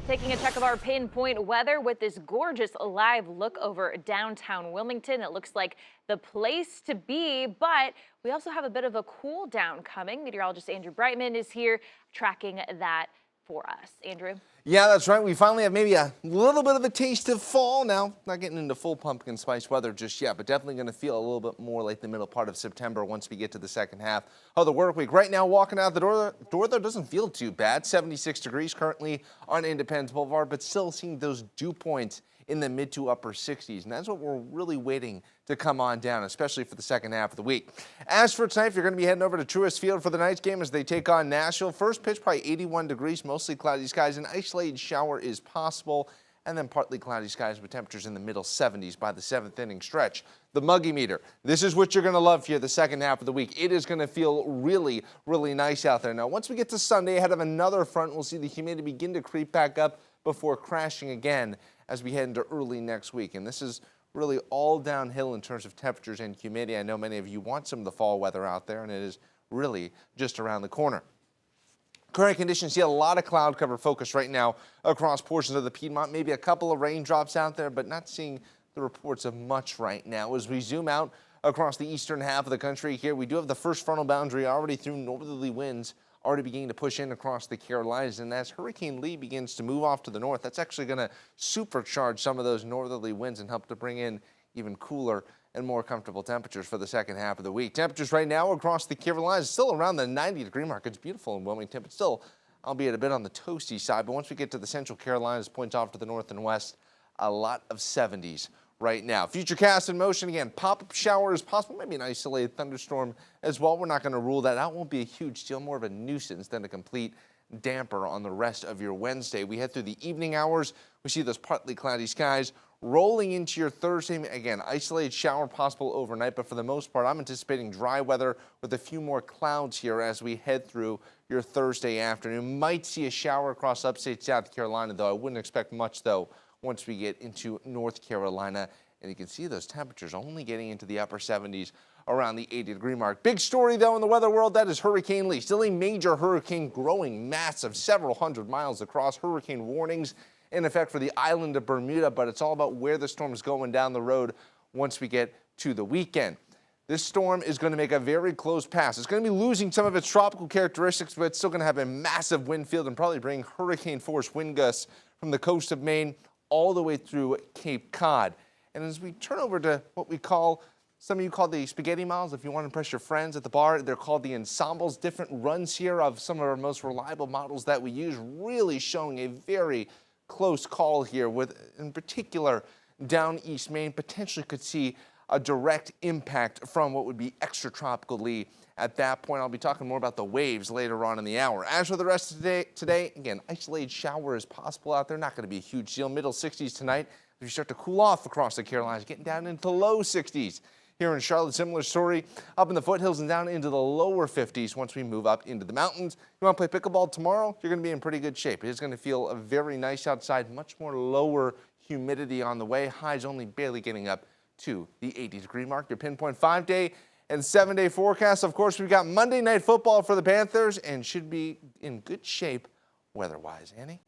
Taking a check of our pinpoint weather with this gorgeous live look over downtown Wilmington. It looks like the place to be, but we also have a bit of a cool down coming. Meteorologist Andrew Brightman is here tracking that for us. Andrew? Yeah, that's right. We finally have maybe a little bit of a taste of fall now. Not getting into full pumpkin spice weather just yet, but definitely going to feel a little bit more like the middle part of September once we get to the second half of the work week. Right now, walking out the door though, doesn't feel too bad. 76 degrees currently on Independence Boulevard, but still seeing those dew points in the mid to upper 60s. And that's what we're really waiting to come on down, especially for the second half of the week. As for tonight, if you're going to be heading over to Truist Field for the night's game as they take on Nashville, first pitch probably 81 degrees, mostly cloudy skies. An isolated shower is possible, and then partly cloudy skies with temperatures in the middle 70s by the seventh inning stretch. The Muggy Meter. This is what you're going to love here the second half of the week. It is going to feel really, really nice out there. Now, once we get to Sunday, ahead of another front, we'll see the humidity begin to creep back up before crashing again as we head into early next week. And this is really all downhill in terms of temperatures and humidity. I know many of you want some of the fall weather out there, and it is really just around the corner. Current conditions, see a lot of cloud cover focus right now across portions of the Piedmont. Maybe a couple of raindrops out there, but not seeing the reports of much right now. As we zoom out across the eastern half of the country here, we do have the first frontal boundary already through northerly winds already beginning to push in across the Carolinas. And as Hurricane Lee begins to move off to the north, that's actually going to supercharge some of those northerly winds and help to bring in even cooler and more comfortable temperatures for the second half of the week. Temperatures right now across the Carolinas still around the 90-degree mark. It's beautiful in Wilmington, but still, albeit a bit on the toasty side. But once we get to the central Carolinas, points off to the north and west, a lot of 70s right now. Futurecast in motion again. Pop-up showers possible, maybe an isolated thunderstorm as well. We're not going to rule that out. Won't be a huge deal, more of a nuisance than a complete damper on the rest of your Wednesday. We head through the evening hours. We see those partly cloudy skies rolling into your Thursday. Again, isolated shower possible overnight, but for the most part, I'm anticipating dry weather with a few more clouds here as we head through your Thursday afternoon. Might see a shower across upstate South Carolina, though. I wouldn't expect much, though, once we get into North Carolina. And you can see those temperatures only getting into the upper 70s around the 80-degree mark. Big story, though, in the weather world, that is Hurricane Lee. Still a major hurricane growing massive, several hundred miles across. Hurricane warnings in effect for the island of Bermuda, but it's all about where the storm is going down the road once we get to the weekend. This storm is going to make a very close pass. It's going to be losing some of its tropical characteristics, but it's still going to have a massive wind field and probably bring hurricane-force wind gusts from the coast of Maine all the way through Cape Cod. And as we turn over to what we call, some of you call the spaghetti miles. If you want to impress your friends at the bar, they're called the ensembles. Different runs here of some of our most reliable models that we use, really showing a very close call here with, in particular, down East Maine, potentially could see a direct impact from what would be extratropical Lee. At that point, I'll be talking more about the waves later on in the hour. As for the rest of today, again, isolated shower is possible out there. Not going to be a huge deal. Middle 60s tonight. If you start to cool off across the Carolinas, getting down into low 60s. Here in Charlotte, similar story. Up in the foothills and down into the lower 50s once we move up into the mountains. You want to play pickleball tomorrow? You're going to be in pretty good shape. It is going to feel very nice outside. Much more lower humidity on the way. Highs only barely getting up to the 80-degree mark. Your pinpoint 5-day and 7-day forecast. Of course, we've got Monday Night Football for the Panthers and should be in good shape weather-wise. Annie?